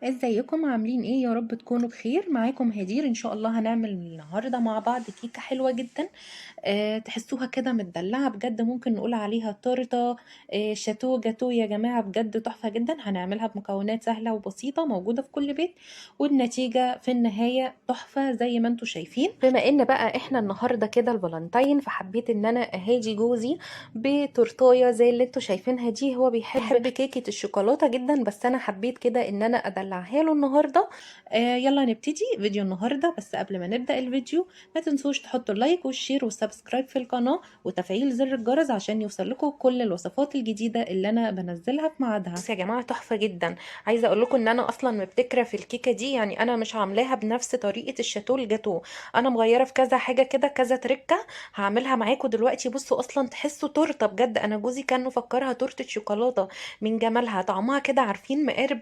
ازيكم عاملين ايه؟ يا رب تكونوا بخير. معاكم هدير. ان شاء الله هنعمل النهارده مع بعض كيكه حلوه جدا. تحسوها كده متدلعه بجد، ممكن نقول عليها تورته. شاتو جاتو يا جماعه، بجد تحفه جدا. هنعملها بمكونات سهله وبسيطه موجوده في كل بيت، والنتيجه في النهايه تحفه زي ما انتم شايفين. بما ان بقى احنا النهارده كده الفالنتين، فحبيت ان انا اهادي جوزي بتورتايه زي اللي انتوا شايفينها دي. هو بيحب كيكه الشوكولاته جدا، بس انا حبيت كده ان انا ادلعها له النهارده. يلا نبتدي فيديو النهارده. بس قبل ما نبدا الفيديو، ما تنسوش تحطوا اللايك والشير والسبسكرايب في القناه وتفعيل زر الجرس عشان يوصل لكم كل الوصفات الجديده اللي انا بنزلها في ميعادها. بصوا يا جماعه، تحفه جدا. عايزه اقول لكم ان انا اصلا مبتكره في الكيكه دي، يعني انا مش عاملاها بنفس طريقه الشاتو الجاتو، انا مغيره في كذا حاجه كده، كذا تركه هعملها معاكم دلوقتي. بصوا اصلا تحسوا تورته بجد. انا جوزي كان مفكرها تورته شوكولاته من جمالها، طعمها كده عارفين مقارب